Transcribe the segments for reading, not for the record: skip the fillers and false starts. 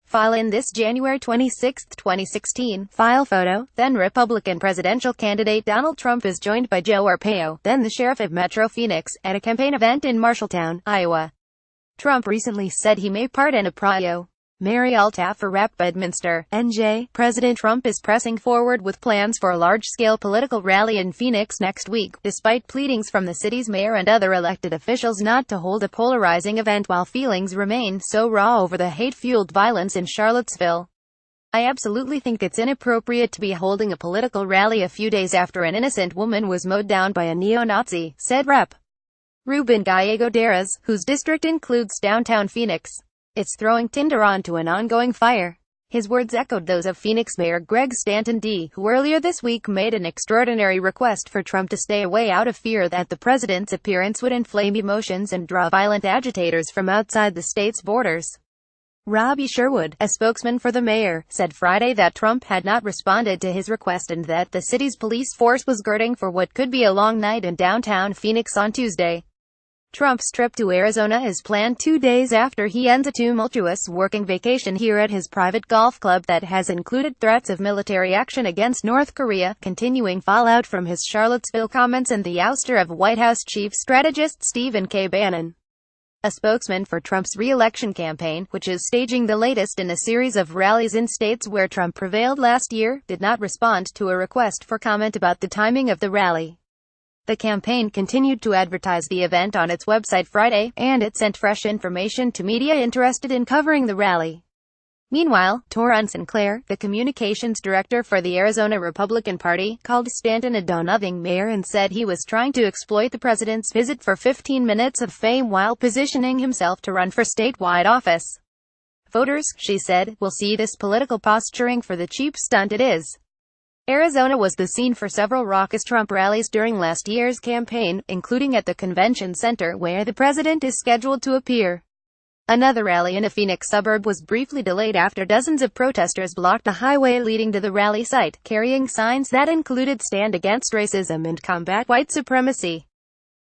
File in this January 26, 2016. File photo. Then Republican presidential candidate Donald Trump is joined by Joe Arpaio, then the sheriff of Metro Phoenix, at a campaign event in Marshalltown, Iowa. Trump recently said he may pardon Arpaio. Mary Altaf for Rep. Bedminster, NJ. President Trump is pressing forward with plans for a large-scale political rally in Phoenix next week, despite pleadings from the city's mayor and other elected officials not to hold a polarizing event while feelings remain so raw over the hate-fueled violence in Charlottesville. "I absolutely think it's inappropriate to be holding a political rally a few days after an innocent woman was mowed down by a neo-Nazi," said Rep. Ruben Gallego-Deras, whose district includes downtown Phoenix. "It's throwing tinder onto an ongoing fire." His words echoed those of Phoenix Mayor Greg Stanton D., who earlier this week made an extraordinary request for Trump to stay away out of fear that the president's appearance would inflame emotions and draw violent agitators from outside the state's borders. Robbie Sherwood, a spokesman for the mayor, said Friday that Trump had not responded to his request and that the city's police force was girding for what could be a long night in downtown Phoenix on Tuesday. Trump's trip to Arizona is planned 2 days after he ends a tumultuous working vacation here at his private golf club that has included threats of military action against North Korea, continuing fallout from his Charlottesville comments and the ouster of White House chief strategist Stephen K. Bannon. A spokesman for Trump's re-election campaign, which is staging the latest in a series of rallies in states where Trump prevailed last year, did not respond to a request for comment about the timing of the rally. The campaign continued to advertise the event on its website Friday, and it sent fresh information to media interested in covering the rally. Meanwhile, Torron Sinclair, the communications director for the Arizona Republican Party, called Stanton a do-nothing mayor and said he was trying to exploit the president's visit for 15 minutes of fame while positioning himself to run for statewide office. "Voters," she said, "will see this political posturing for the cheap stunt it is." Arizona was the scene for several raucous Trump rallies during last year's campaign, including at the convention center where the president is scheduled to appear. Another rally in a Phoenix suburb was briefly delayed after dozens of protesters blocked the highway leading to the rally site, carrying signs that included "Stand Against Racism" and "Combat White Supremacy."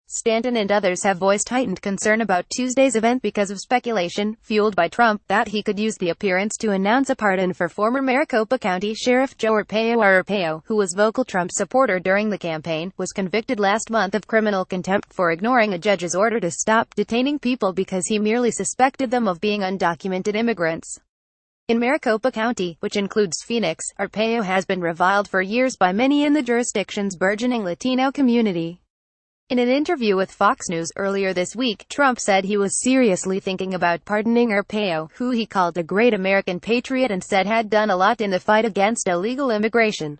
Stanton and others have voiced heightened concern about Tuesday's event because of speculation, fueled by Trump, that he could use the appearance to announce a pardon for former Maricopa County Sheriff Joe Arpaio. Arpaio, who was vocal Trump supporter during the campaign, was convicted last month of criminal contempt for ignoring a judge's order to stop detaining people because he merely suspected them of being undocumented immigrants. In Maricopa County, which includes Phoenix, Arpaio has been reviled for years by many in the jurisdiction's burgeoning Latino community. In an interview with Fox News earlier this week, Trump said he was seriously thinking about pardoning Arpaio, who he called a great American patriot and said had done a lot in the fight against illegal immigration.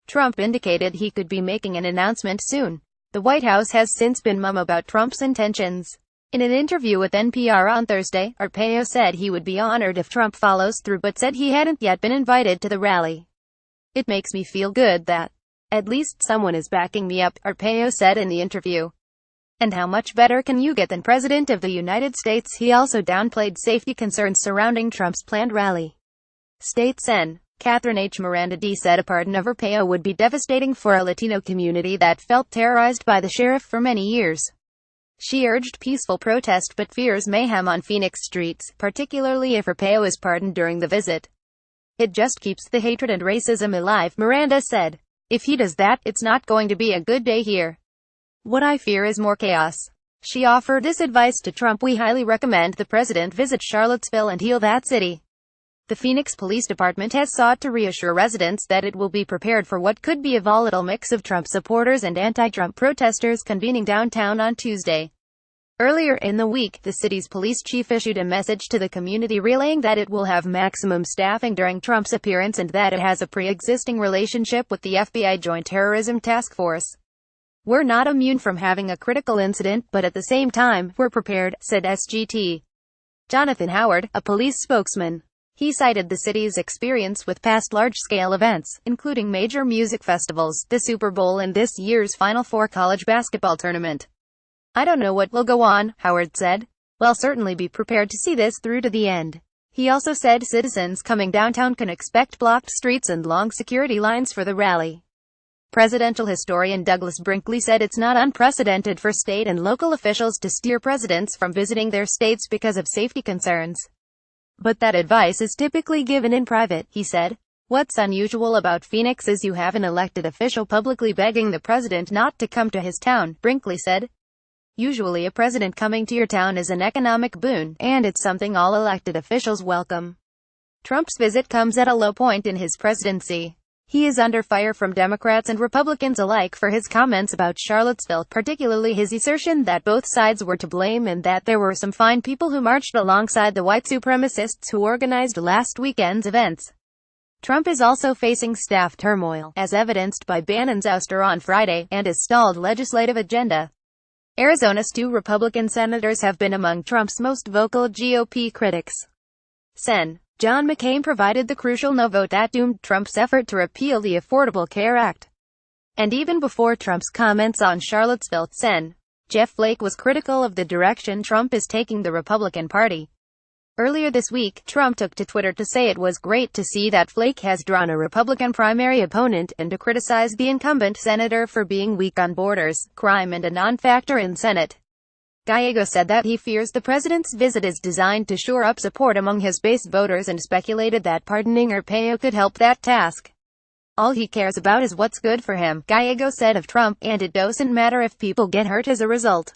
Trump indicated he could be making an announcement soon. The White House has since been mum about Trump's intentions. In an interview with NPR on Thursday, Arpaio said he would be honored if Trump follows through but said he hadn't yet been invited to the rally. "It makes me feel good that at least someone is backing me up," Arpaio said in the interview. "And how much better can you get than President of the United States?" He also downplayed safety concerns surrounding Trump's planned rally. State Sen. Catherine H. Miranda D. said a pardon of Arpaio would be devastating for a Latino community that felt terrorized by the sheriff for many years. She urged peaceful protest but fears mayhem on Phoenix streets, particularly if Arpaio is pardoned during the visit. "It just keeps the hatred and racism alive," Miranda said. "If he does that, it's not going to be a good day here. What I fear is more chaos." She offered this advice to Trump: "We highly recommend the president visit Charlottesville and heal that city." The Phoenix Police Department has sought to reassure residents that it will be prepared for what could be a volatile mix of Trump supporters and anti-Trump protesters convening downtown on Tuesday. Earlier in the week, the city's police chief issued a message to the community relaying that it will have maximum staffing during Trump's appearance and that it has a pre-existing relationship with the FBI Joint Terrorism Task Force. "We're not immune from having a critical incident, but at the same time, we're prepared," said SGT. Jonathan Howard, a police spokesman. He cited the city's experience with past large-scale events, including major music festivals, the Super Bowl and this year's Final Four college basketball tournament. "I don't know what will go on," Howard said. "We'll certainly be prepared to see this through to the end." He also said citizens coming downtown can expect blocked streets and long security lines for the rally. Presidential historian Douglas Brinkley said it's not unprecedented for state and local officials to steer presidents from visiting their states because of safety concerns. But that advice is typically given in private, he said. What's unusual about Phoenix is you have an elected official publicly begging the president not to come to his town, Brinkley said. Usually a president coming to your town is an economic boon, and it's something all elected officials welcome. Trump's visit comes at a low point in his presidency. He is under fire from Democrats and Republicans alike for his comments about Charlottesville, particularly his assertion that both sides were to blame and that there were some fine people who marched alongside the white supremacists who organized last weekend's events. Trump is also facing staff turmoil, as evidenced by Bannon's ouster on Friday, and his stalled legislative agenda. Arizona's 2 Republican senators have been among Trump's most vocal GOP critics. Sen. John McCain provided the crucial no vote that doomed Trump's effort to repeal the Affordable Care Act. And even before Trump's comments on Charlottesville, Sen. Jeff Flake was critical of the direction Trump is taking the Republican Party. Earlier this week, Trump took to Twitter to say it was great to see that Flake has drawn a Republican primary opponent, and to criticize the incumbent senator for being weak on borders, crime and a non-factor in Senate. Gallego said that he fears the president's visit is designed to shore up support among his base voters and speculated that pardoning Arpaio could help that task. All he cares about is what's good for him, Gallego said of Trump, and it doesn't matter if people get hurt as a result.